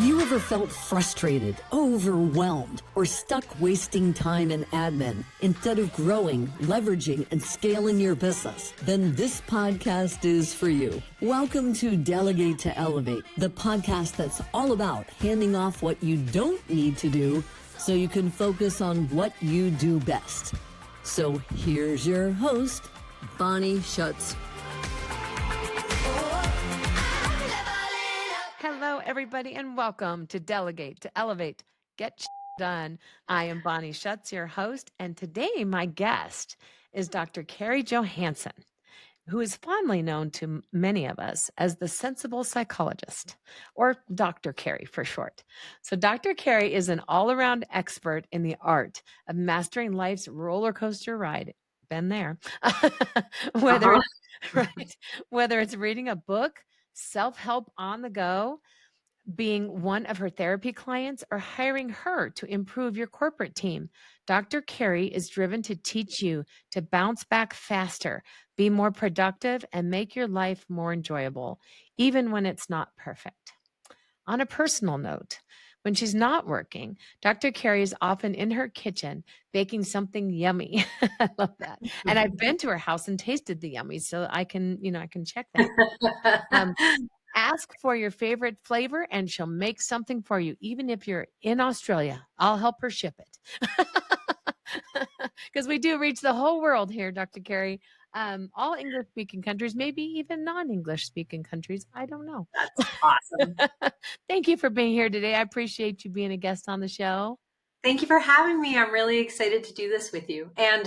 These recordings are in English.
Have you ever felt frustrated, overwhelmed, or stuck wasting time in admin instead of growing, leveraging, and scaling your business? Then this podcast is for you. Welcome to Delegate to Elevate, the podcast that's all about handing off what you don't need to do so you can focus on what you do best. So here's your host, Bonnie Schutz. Hello, everybody, and welcome to Delegate to Elevate, Get Done. I am Bonnie Schutz, your host, and today my guest is Dr. Carrie Johansson, who is fondly known to many of us as the sensible psychologist, or Dr. Carrie for short. So Dr. Carrie is an all-around expert in the art of mastering life's roller coaster ride. Been there. Whether it's reading a book, self-help on the go, being one of her therapy clients, or hiring her to improve your corporate team, Dr. Carrie is driven to teach you to bounce back faster, be more productive, and make your life more enjoyable, even when it's not perfect. On a personal note, when she's not working, Dr. Carrie is often in her kitchen baking something yummy. I love that. And I've been to her house and tasted the yummy, so I can check that. Ask for your favorite flavor and she'll make something for you. Even if you're in Australia, I'll help her ship it. Because we do reach the whole world here, Dr. Carrie. All English speaking countries, maybe even non-English speaking countries. I don't know. That's awesome. Thank you for being here today. I appreciate you being a guest on the show. Thank you for having me. I'm really excited to do this with you. And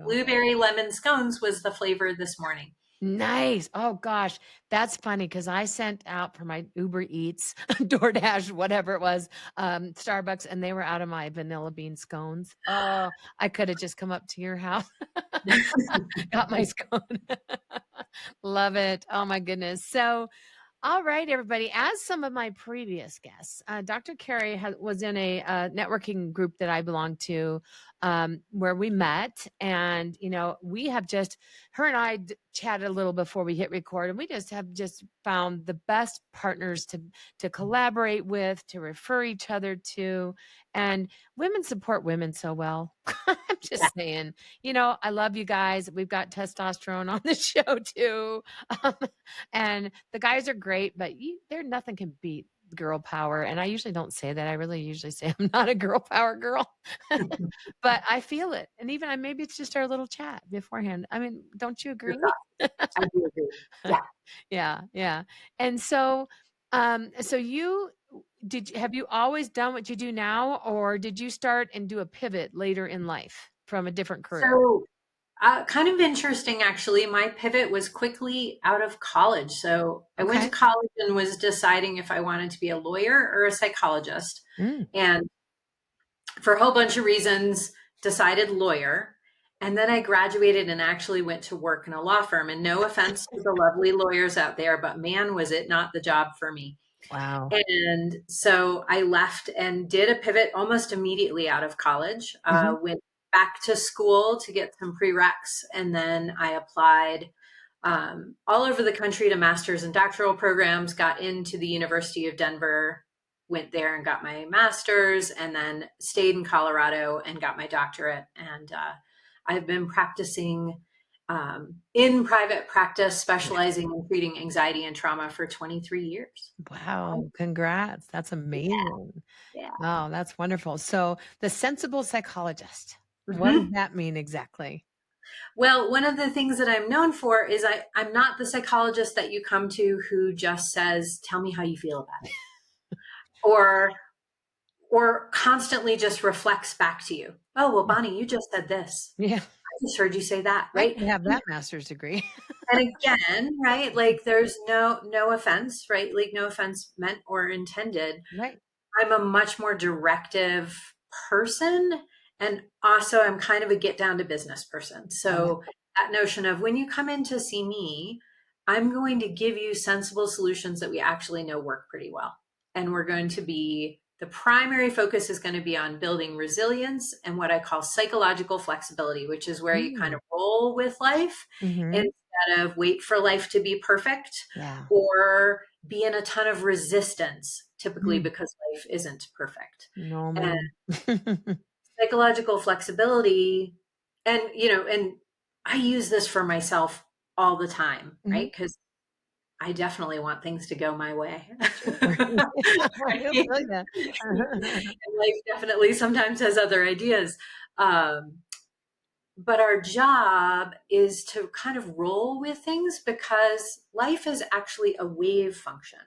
blueberry lemon scones was the flavor this morning. Nice. Oh gosh, that's funny because I sent out for my Uber Eats, DoorDash, whatever it was, Starbucks, and they were out of my vanilla bean scones. Oh, I could have just come up to your house, got my scone. Love it. Oh my goodness. So, all right, everybody. As some of my previous guests, Dr. Carrie was in a networking group that I belonged to, where we met, and we have her and I chatted a little before we hit record, and we have found the best partners to collaborate with, to refer each other to, and women support women so well. I'm just saying, I love you guys. We've got testosterone on the show too. And the guys are great, but nothing can beat girl power. And I usually don't say that. I really usually say I'm not a girl power girl, but I feel it. And even maybe it's just our little chat beforehand. I mean, don't you agree? I do agree. Yeah. Yeah. And so, have you always done what you do now, or did you start and do a pivot later in life from a different career? So kind of interesting, actually. My pivot was quickly out of college. So I went to college and was deciding if I wanted to be a lawyer or a psychologist. And for a whole bunch of reasons, decided lawyer. And then I graduated and actually went to work in a law firm. And no offense to the lovely lawyers out there, but man, was it not the job for me. Wow. And so I left and did a pivot almost immediately out of college, went back to school to get some prereqs. And then I applied all over the country to master's and doctoral programs, got into the University of Denver, went there and got my master's, and then stayed in Colorado and got my doctorate. And I've been practicing in private practice, specializing in treating anxiety and trauma for 23 years. Wow. Congrats. That's amazing. Yeah. Oh, that's wonderful. So the sensible psychologist, what does that mean exactly? Well, one of the things that I'm known for is I'm not the psychologist that you come to who just says, tell me how you feel about it. or constantly just reflects back to you. Oh, well, Bonnie, you just said this. Yeah. I just heard you say that, right? I have that master's degree. And again, right, like there's no offense, right? Like no offense meant or intended. Right. I'm a much more directive person. And also I'm kind of a get down to business person. So that notion of when you come in to see me, I'm going to give you sensible solutions that we actually know work pretty well. And the primary focus is going to be on building resilience and what I call psychological flexibility, which is where you kind of roll with life instead of wait for life to be perfect or be in a ton of resistance typically because life isn't perfect. No, And ma'am. psychological flexibility, and I use this for myself all the time, Mhm. right? Because I definitely want things to go my way. Sure. I Right? feel ya. And life definitely sometimes has other ideas. Um, but our job is to kind of roll with things because life is actually a wave function.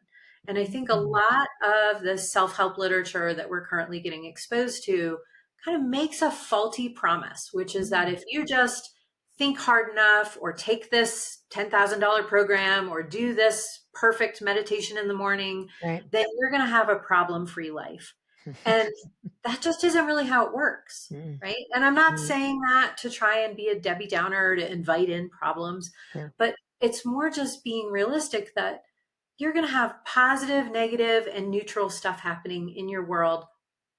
And I think a Mm. lot of the self help literature that we're currently getting exposed to kind of makes a faulty promise, which is that Mm. if you just think hard enough or take this $10,000 program or do this perfect meditation in the morning, Right. then you're going to have a problem free life. And that just isn't really how it works. Mm. Right. And I'm not Mm. saying that to try and be a Debbie Downer to invite in problems, Sure. but it's more just being realistic that you're going to have positive, negative, and neutral stuff happening in your world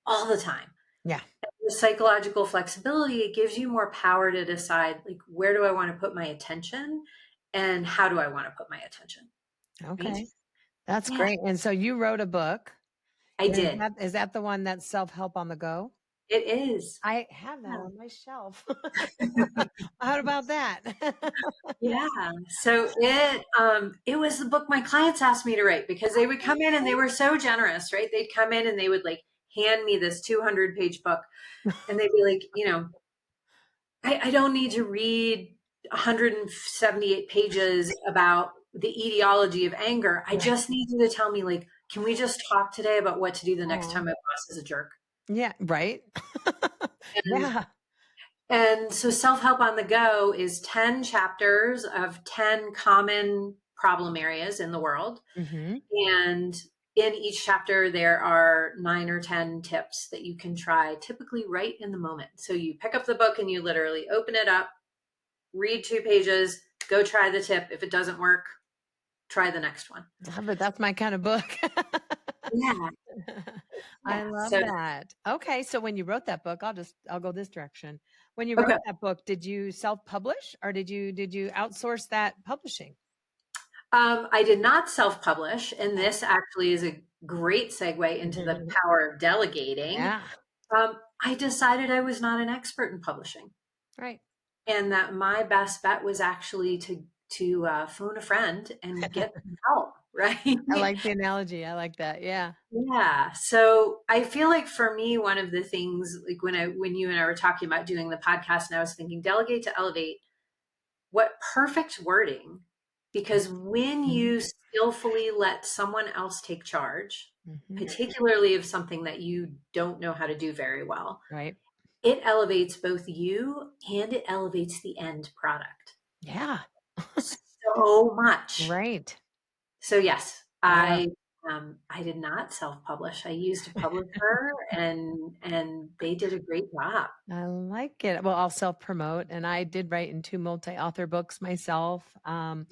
all the time. Yeah. The psychological flexibility, it gives you more power to decide, like, where do I want to put my attention and how do I want to put my attention? Right. Okay. That's Yeah, great. And so you wrote a book. I Is did. that the one that's self-help on the go? It is. I have that Yeah. on my shelf. How about that? Yeah. So it was the book my clients asked me to write because they would come in and they were so generous, right? They'd come in and they would like hand me this 200-page book and they'd be like, I don't need to read 178 pages about the etiology of anger. I Right. just need you to tell me, like, can we just talk today about what to do the next Oh, time my boss is a jerk? yeah, right. And Yeah. And so Self Help on the Go is 10 chapters of 10 common problem areas in the world. Hmm. And in each chapter, there are 9 or 10 tips that you can try, typically right in the moment. So you pick up the book and you literally open it up, read 2 pages, go try the tip. If it doesn't work, try the next one. Love it. That's my kind of book. Yeah. I Yeah. love So, that. Okay, so when you wrote that book, I'll go this direction. When you wrote okay. that book, did you self-publish or did you outsource that publishing? I did not self publish. And this actually is a great segue into the Okay. power of delegating. Yeah, I decided I was not an expert in publishing, right. and that my best bet was actually to phone a friend and get some help. Right? I like the analogy. I like that. Yeah. Yeah. So I feel like for me, one of the things, like when you and I were talking about doing the podcast, and I was thinking, delegate to elevate. What perfect wording! Because when Mhm. you skillfully let someone else take charge, Mhm. particularly of something that you don't know how to do very well, Right. it elevates both you and it elevates the end product Yeah. so much. Right. So yes, Wow. I did not self-publish. I used a publisher and they did a great job. I like it. Well, I'll self-promote, and I did write in 2 multi-author books myself. Yeah.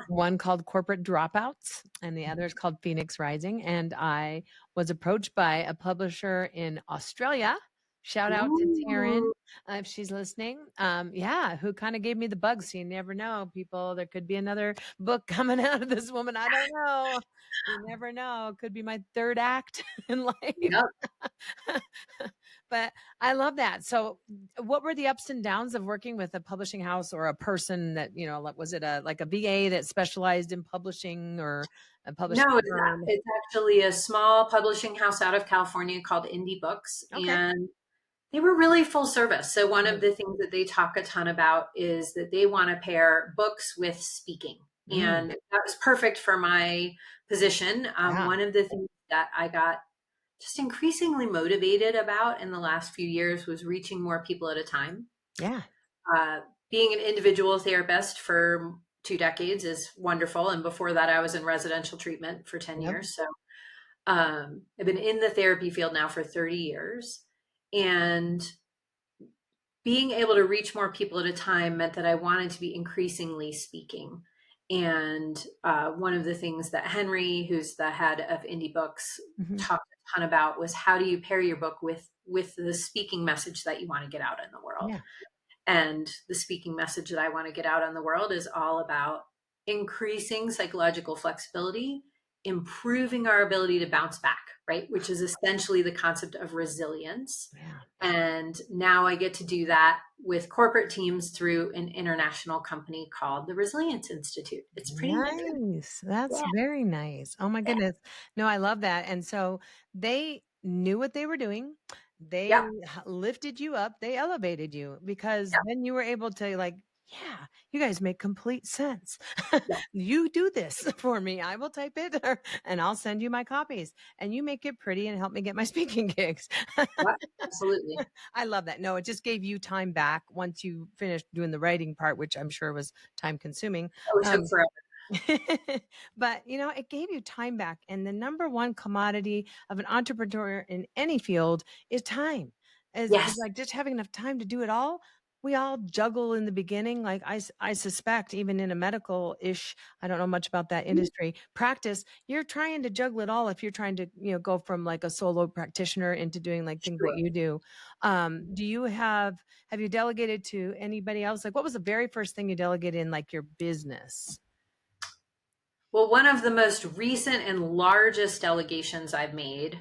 One called Corporate Dropouts, and the other is called Phoenix Rising. And I was approached by a publisher in Australia. Shout out to Taryn, Ooh, if she's listening. Yeah, who kind of gave me the bug. So you never know, people. There could be another book coming out of this woman. I don't know. You never know. Could be my third act in life. yep. But I love that. So, what were the ups and downs of working with a publishing house or a person that, like, was it like a VA that specialized in publishing or a publishing No, firm? it's actually a small publishing house out of California called Indie Books, Okay. and they were really full service. So one of Right. the things that they talk a ton about is that they want to pair books with speaking. Mm, And that was perfect for my position. yeah. One of the things that I got just increasingly motivated about in the last few years was reaching more people at a time. Yeah. Uh, Being an individual therapist for 2 decades is wonderful. And before that, I was in residential treatment for 10 Yep. years. So I've been in the therapy field now for 30 years. And being able to reach more people at a time meant that I wanted to be increasingly speaking. And one of the things that Henry, who's the head of Indie Books, Hmm. talked a ton about was how do you pair your book with the speaking message that you want to get out in the world. Yeah. And the speaking message that I want to get out in the world is all about increasing psychological flexibility improving our ability to bounce back, right? Which is essentially the concept of resilience. Yeah. And now I get to do that with corporate teams through an international company called the Resilience Institute. It's pretty neat. Nice. That's Yeah. very nice. Oh my Yeah. goodness. No, I love that. And so they knew what they were doing. They Yep. lifted you up. They elevated you because Yep. then you were able to like, yeah, you guys make complete sense. Yep. You do this for me. I will type it and I'll send you my copies and you make it pretty and help me get my speaking gigs. Yep. Absolutely. I love that. No, it just gave you time back once you finished doing the writing part, which I'm sure was time consuming. Oh, it took Um, forever. but it gave you time back. And the number one commodity of an entrepreneur in any field is time. Is Yes. like just having enough time to do it all. We all juggle in the beginning. Like I suspect even in a medical ish, I don't know much about that industry practice, you're trying to juggle it all. If you're trying to, go from like a solo practitioner into doing like things that Sure. you do. Do you have you delegated to anybody else? Like what was the very first thing you delegated in like your business? Well, one of the most recent and largest delegations I've made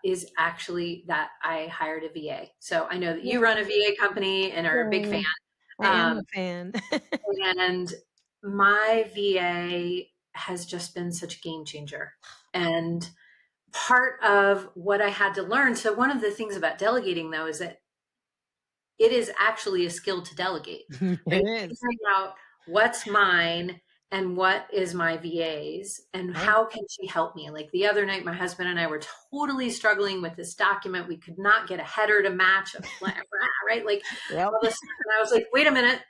is actually that I hired a VA. So I know that you run a VA company and are a big fan. Yay. I am Um, a fan. and my VA has just been such a game changer. And part of what I had to learn, so one of the things about delegating though is that it is actually a skill to delegate, right? It is. Figuring out what's mine and what is my VA's and Right. how can she help me? Like the other night, my husband and I were totally struggling with this document. We could not get a header to match a right? Like Yep. all this stuff. And I was like, wait a minute.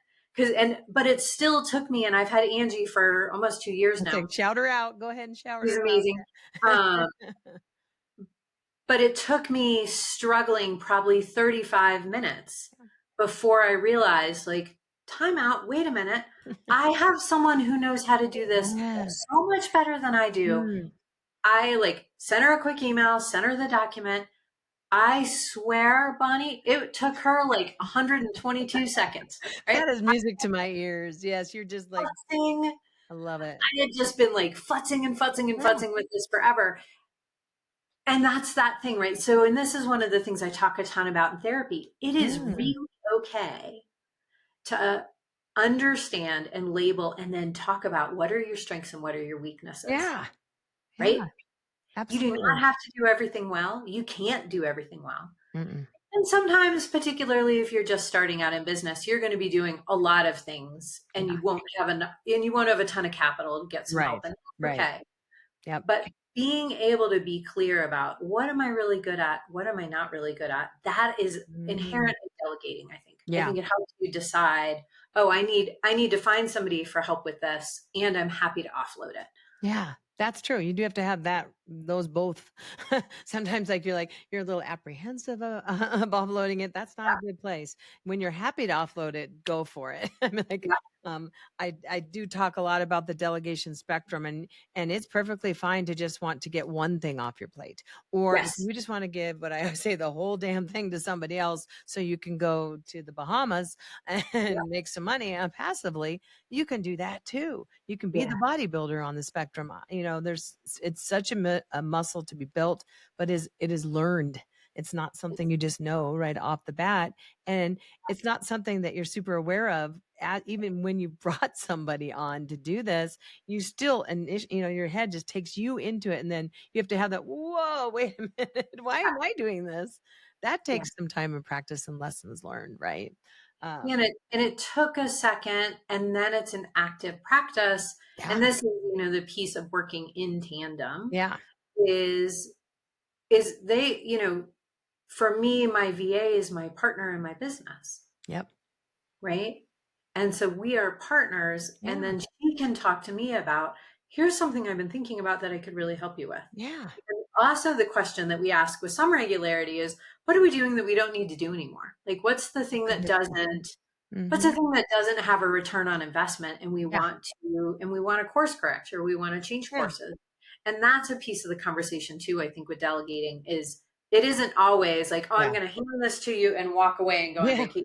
But it still took me, and I've had Angie for almost 2 years now. Like, shout her out. Go ahead and shout She's her out. amazing. But it took me struggling probably 35 minutes before I realized, like, time out, wait a minute. I have someone who knows how to do this Yes. so much better than I do. Mm. I like sent her a quick email, sent her the document. I swear, Bonnie, it took her like 122 seconds, right? That is music to my ears. Yes, you're just like, Futzing. I love it. I had just been like futzing and futzing and Yeah. futzing with this forever. And that's that thing, right? So, and this is one of the things I talk a ton about in therapy. It is really okay to understand and label and then talk about what are your strengths and what are your weaknesses, Yeah. right? Yeah. You do Absolutely. not have to do everything well. You can't do everything well. Mm-mm. And sometimes, particularly if you're just starting out in business, you're going to be doing a lot of things and Yeah. you won't have enough, and you won't have a ton of capital to get some help. And that's Right. okay. Yep. But being able to be clear about what am I really good at? What am I not really good at? That is inherent in delegating, I think. I Yeah. think it helps you decide, oh, I need to find somebody for help with this, and I'm happy to offload it. Yeah, that's true. You do have to have those both. Sometimes you're a little apprehensive of offloading it. That's not a good place. When you're happy to offload it, go for it. I mean, Yeah. I do talk a lot about the delegation spectrum and it's perfectly fine to just want to get one thing off your plate. Or if Yes. you just want to give what I always say, the whole damn thing to somebody else so you can go to the Bahamas and make some money passively, you can do that too. You can be Yeah. the bodybuilder on the spectrum. It's such a muscle to be built, but it is learned. It's not something you just know right off the bat. And it's not something that you're super aware of. Even when you brought somebody on to do this, you still, your head just takes you into it. And then you have to have that, whoa, wait a minute. Why am I doing this? That takes some time and practice and lessons learned, right? And it took a second, and then it's an active practice. Yeah. And this is, the piece of working in tandem. Yeah. Is they, for me, my VA is my partner in my business. Yep. Right. And so we are partners. Yeah. And then she can talk to me about, here's something I've been thinking about that I could really help you with. Yeah. And also the question that we ask with some regularity is, what are we doing that we don't need to do anymore? Like, what's the thing that doesn't, what's the thing that doesn't have a return on investment? And we want to course correct, or we want to change courses. And that's a piece of the conversation too, I think, with delegating is it isn't always like, oh, I'm going to hand this to you and walk away and go on vacation.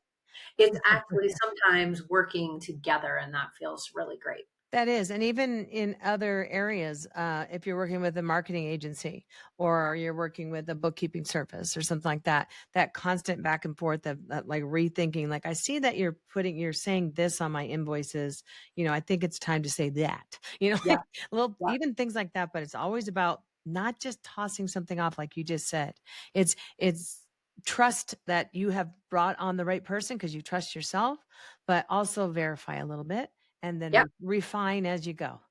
It's actually sometimes working together, and that feels really great. That is. And even in other areas, if you're working with a marketing agency or you're working with a bookkeeping service or something like that, that constant back and forth of like rethinking, like, I see that you're saying this on my invoices, I think it's time to say that, Yeah. like little, Yeah. even things like that. But it's always about not just tossing something off, like you just said. It's trust that you have brought on the right person because you trust yourself, but also verify a little bit and then Yep. refine as you go.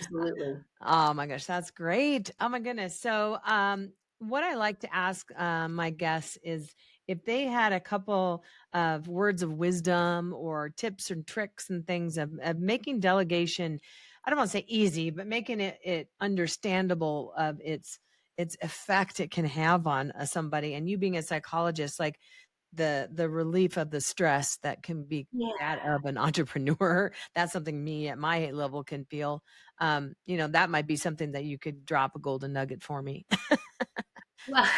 Absolutely. Oh my gosh, that's great. Oh my goodness. So, what I like to ask my guests is if they had a couple of words of wisdom or tips and tricks and things of making delegation, I don't want to say easy, but making it understandable of its effect it can have on somebody. And you being a psychologist, like the relief of the stress that can be Yeah. that of an entrepreneur, that's something me at my level can feel. That might be something that you could drop a golden nugget for me. Well,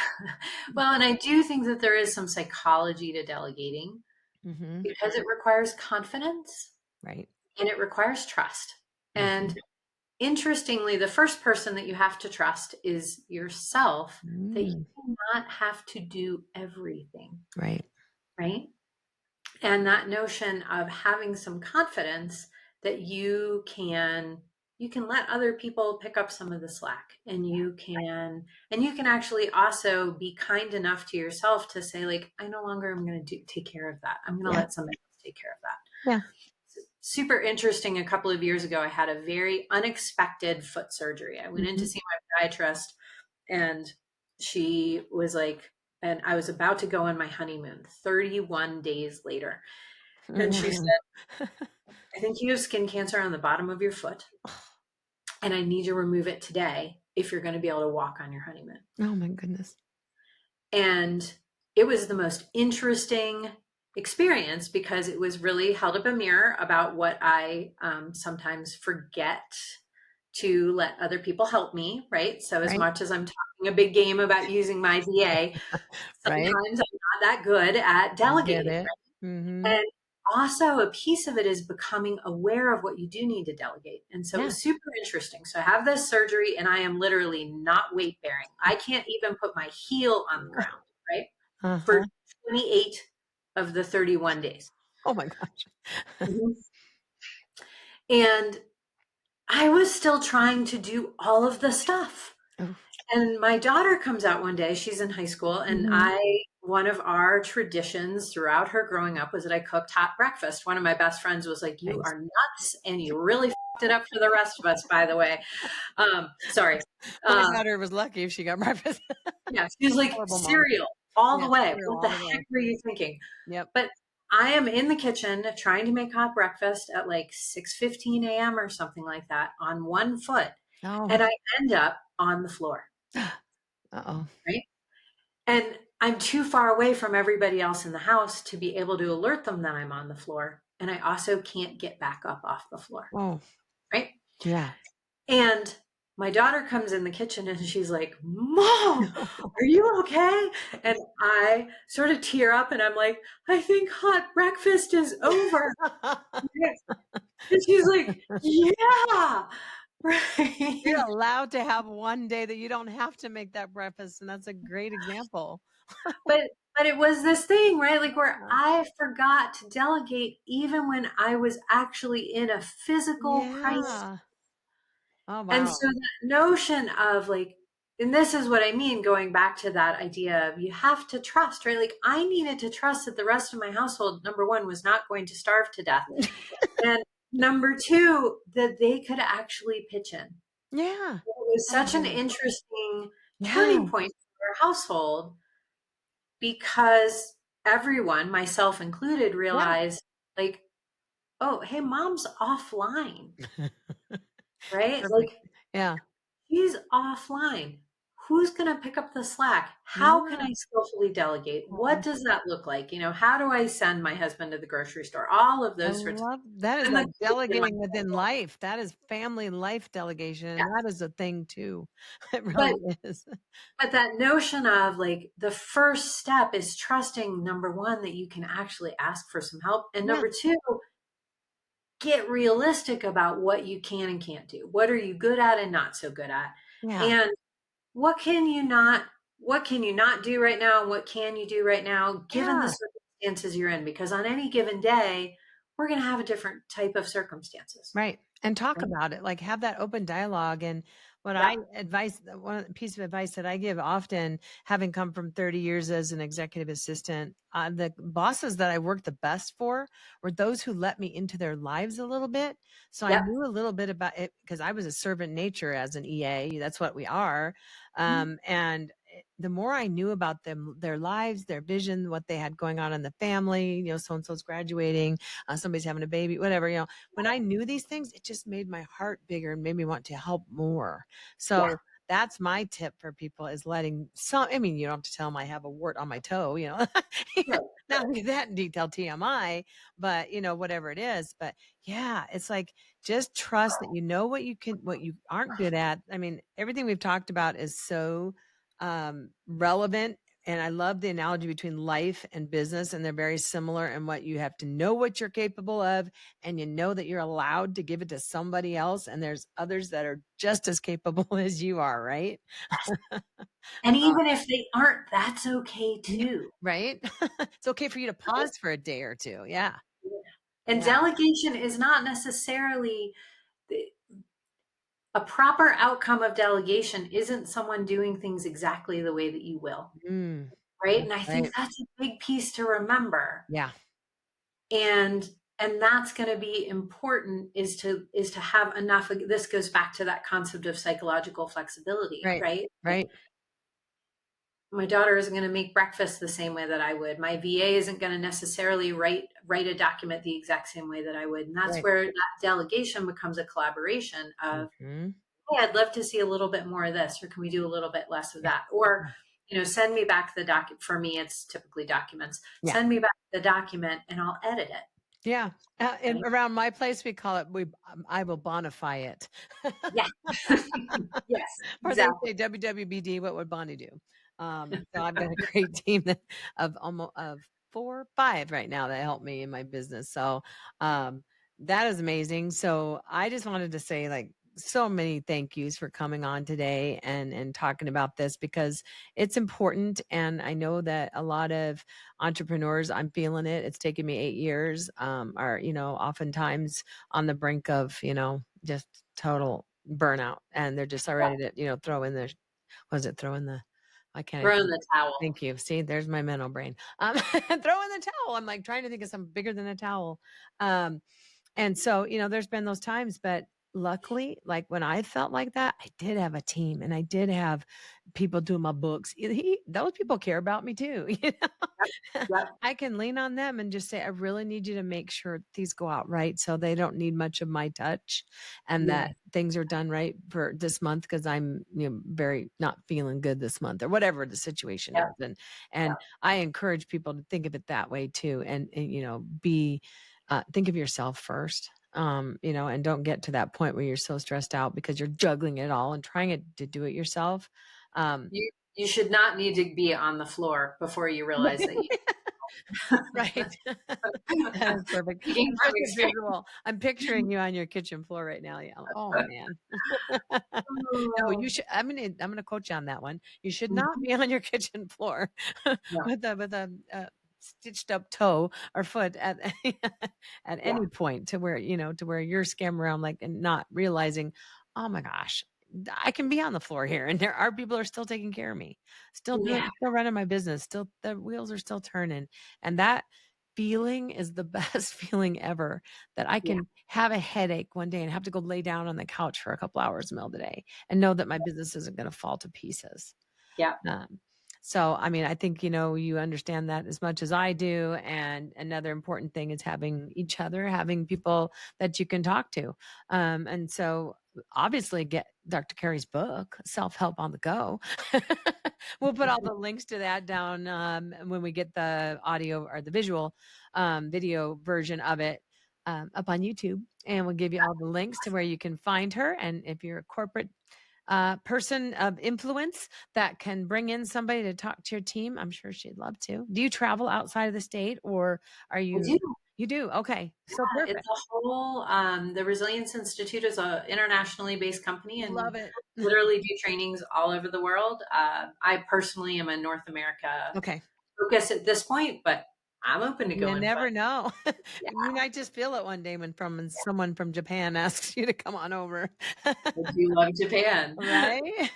well, and I do think that there is some psychology to delegating Hmm. because it requires confidence Right. and it requires trust. Hmm. And interestingly, the first person that you have to trust is yourself, that you Mm, do not have to do everything, right. right? And that notion of having some confidence that you can let other people pick up some of the slack, and you can actually also be kind enough to yourself to say, like, I no longer am going to take care of that. I'm going to Yeah. let somebody else take care of that. Yeah. Super interesting. A couple of years ago, I had a very unexpected foot surgery. I went in to Hmm. see my podiatrist, and she was like, and I was about to go on my honeymoon 31 days later. And she said, I think you have skin cancer on the bottom of your foot, and I need you to remove it today if you're going to be able to walk on your honeymoon. Oh my goodness. And it was the most interesting experience because it was really held up a mirror about what I sometimes forget to let other people help me, right? So as Right. much as I'm talking a big game about using my VA, Right. sometimes I'm not that good at Get delegating. it. Hmm. And also, a piece of it is becoming aware of what you do need to delegate. And so it Yeah. was super interesting. So I have this surgery, and I am literally not weight bearing. I can't even put my heel on the ground, right? For Uh-huh. 28 of the 31 days. Oh my gosh. Mhm. And I was still trying to do all of the stuff. Oh. And my daughter comes out one day, she's in high school, and Hmm. one of our traditions throughout her growing up was that I cooked hot breakfast. One of my best friends was like, "You Nice. are nuts, and you really fucked it up for the rest of us, by the way." Sorry. My Uh, daughter was lucky if she got breakfast. yeah, she was like, Horrible mom. "Cereal all the Yeah. way. Cereal What the all the heck way. were you thinking?" Yep. But I am in the kitchen trying to make hot breakfast at like 6:15 a.m. or something like that on one foot, Oh. and I end up on the floor, Uh-oh. right? And I'm too far away from everybody else in the house to be able to alert them that I'm on the floor. And I also can't get back up off the floor, Oh. right? Yeah. And my daughter comes in the kitchen and she's like, "Mom, are you okay?" And I sort of tear up and I'm like, "I think hot breakfast is over." And she's like, "Yeah." You're Right. allowed to have one day that you don't have to make that breakfast, and that's a great example. But but it was this thing, right? Like where Uh, I forgot to delegate even when I was actually in a physical crisis. yeah. Oh, And wow. so that notion of like, and this is what I mean, going back to that idea of you have to trust, right? Like I needed to trust that the rest of my household, number one, was not going to starve to death. And number two, that they could actually pitch in. Yeah. It was Oh my such an goodness. interesting Yeah. turning point for our household because everyone, myself included, Yeah. realized like, oh, hey, mom's offline, right? Perfect. Like Yeah. she's offline. Who's going to pick up the slack? How can Yeah. I skillfully delegate? What Oh, does that look like? How do I send my husband to the grocery store? All of I those sorts of love that is and the like kids in my delegating within household. life. That is family life delegation, and Yes. that is a thing too. It But really is. but that notion of like the first step is trusting number one that you can actually ask for some help. And Yeah. number two, get realistic about what you can and can't do. What are you good at and not so good at? Yeah. And what can you not do right now? What can you do right now, given the Yeah. circumstances you're in? Because on any given day, we're going to have a different type of circumstances. Right. And talk Right? about it, like have that open dialogue. And what Yeah. one piece of advice that I give often, having come from 30 years as an executive assistant, the bosses that I worked the best for were those who let me into their lives a little bit. So I Yep. knew a little bit about it because I was a servant nature as an EA. That's what we are. Mhm. And the more I knew about them, their lives, their vision, what they had going on in the family, so-and-so's graduating, somebody's having a baby, whatever, when I knew these things, it just made my heart bigger and made me want to help more. Yeah. So that's my tip for people is letting I mean, you don't have to tell them I have a wart on my toe, Right. not that in detail TMI, but whatever it is. But yeah, it's like, just trust that you know what you aren't good at. I mean, everything we've talked about is so relevant. And I love the analogy between life and business, and they're very similar in what you have to know what you're capable of, and you know that you're allowed to give it to somebody else, and there's others that are just as capable as you are, right? And Uh, even if they aren't, that's okay yeah, too. right? It's okay for you to Right? pause for a day or two. Yeah. And Yeah. delegation is not necessarily a proper outcome of delegation isn't someone doing things exactly the way that you will. Mm, Right. that's And I think right. that's a big piece to remember. Yeah. And that's going to be important is to have enough. This goes back to that concept of psychological flexibility, Right. right? Like, Right. my daughter isn't going to make breakfast the same way that I would. My VA isn't going to necessarily write a document the exact same way that I would. And that's Right. where that delegation becomes a collaboration of, Hmm. hey, I'd love to see a little bit more of this, or can we do a little bit less of that? Or, send me back the document. For me, it's typically documents. Yeah. Send me back the document and I'll edit it. Yeah. And Right? around my place, we call it, I will bonify it. Yeah. Yes, Or they exactly. say WWBD, what would Bonnie do? So I've got a great team of 4, 5 right now that help me in my business. So that is amazing. So I just wanted to say, like, so many thank yous for coming on today and talking about this, because it's important. And I know that a lot of entrepreneurs, I'm feeling it. It's taken me 8 years, are, oftentimes on the brink of, just total burnout, and they're just Yeah. ready to, throw in the, throw in the, I can't Throw in even, the towel. thank you. See, there's my mental brain. Throw in the towel. I'm like trying to think of something bigger than a towel. Um, and so, there's been those times, but luckily, like when I felt like that, I did have a team and I did have people doing my books. Those people care about me too. Yep. Yep. I can lean on them and just say, I really need you to make sure these go out right, so they don't need much of my touch, and Yeah. that things are done right for this month, because I'm very not feeling good this month, or whatever the situation Yep. is. And Yep. I encourage people to think of it that way too. And be think of yourself first. And don't get to that point where you're so stressed out because you're juggling it all and trying to do it yourself. Um, You should not need to be on the floor before you realize that you right. That is perfect. speaking I'm from such a experience. visual. I'm picturing you on your kitchen floor right now. Yeah. Oh man. No, Oh, you should. I'm gonna quote you on that one. You should not mhm. be on your kitchen floor No. with a stitched up toe or foot at at Yeah. any point, to where you're scamming around, like, and not realizing, oh my gosh, I can be on the floor here, and there are people who are still taking care of me, Yeah. still running my business, still the wheels are still turning, and that feeling is the best feeling ever, that I Yeah. can have a headache one day and have to go lay down on the couch for a couple hours in the middle of the day and know that my business isn't going to fall to pieces. Yeah. Um, so, I mean, I think, you understand that as much as I do. And another important thing is having each other, having people that you can talk to. And so obviously get Dr. Carrie's book, Self Help on the Go. We'll put all the links to that down when we get the audio or the video version of it up on YouTube. And we'll give you all the links to where you can find her. And if you're a corporate person of influence that can bring in somebody to talk to your team, I'm sure she'd love to. Do you travel outside of the state, or are I you? do. You do? Okay. So Yeah, perfect. it's a whole, the Resilience Institute is a internationally based company and Love it. literally do trainings all over the world. I personally am a North America Okay. focus at this point, but I'm open to You going west. never know. Yeah, You might just feel it one day when someone from Japan asks you to come on over. I do love Japan. Right?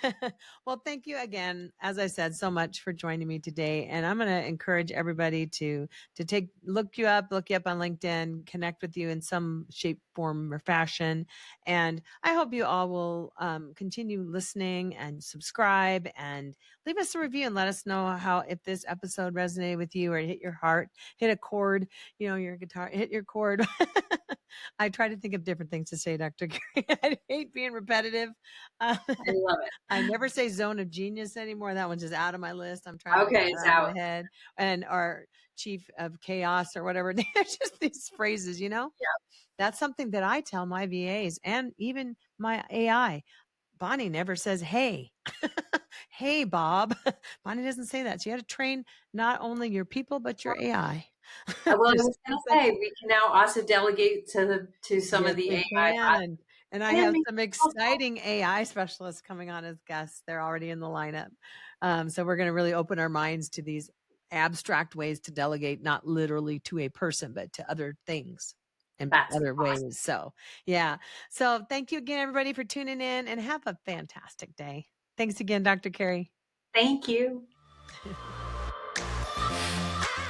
Well, thank you again, as I said, so much for joining me today. And I'm going to encourage everybody to look you up on LinkedIn, connect with you in some shape, form, or fashion. And I hope you all will continue listening and subscribe and leave us a review and let us know how, if this episode resonated with you or hit your heart, hit a chord, your guitar, hit your chord. I try to think of different things to say, Dr. Carey. I hate being repetitive. Uh, I love it. I never say zone of genius anymore. That one's just out of my list. I'm trying to get Okay, that it's out of out. my head. And our chief of chaos or whatever. There's just these phrases, That's something that I tell my VAs and even my AI. Bonnie never says, hey, hey, Bob. Bonnie doesn't say that. So you got to train not only your people, but your AI. Well, I Just was going to simple. say we can now also delegate to some Yes, of the we AI bots can. And I and have make some it helpful. exciting AI specialists coming on as guests. They're already in the lineup. So we're going to really open our minds to these abstract ways to delegate, not literally to a person, but to other things and That's other awesome. ways. So, yeah. So thank you again, everybody, for tuning in and have a fantastic day. Thanks again, Dr. Carey. Thank you.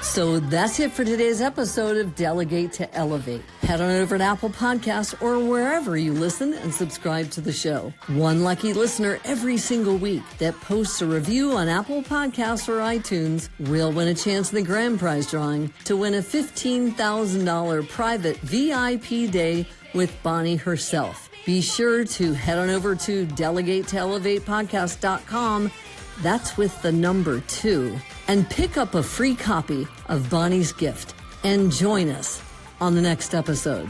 So that's it for today's episode of Delegate to Elevate. Head on over to Apple Podcasts or wherever you listen and subscribe to the show. One lucky listener every single week that posts a review on Apple Podcasts or iTunes will win a chance in the grand prize drawing to win a $15,000 private VIP day with Bonnie herself. Be sure to head on over to delegatetoelevatepodcast.com. That's with the number 2. And pick up a free copy of Bonnie's gift and join us on the next episode.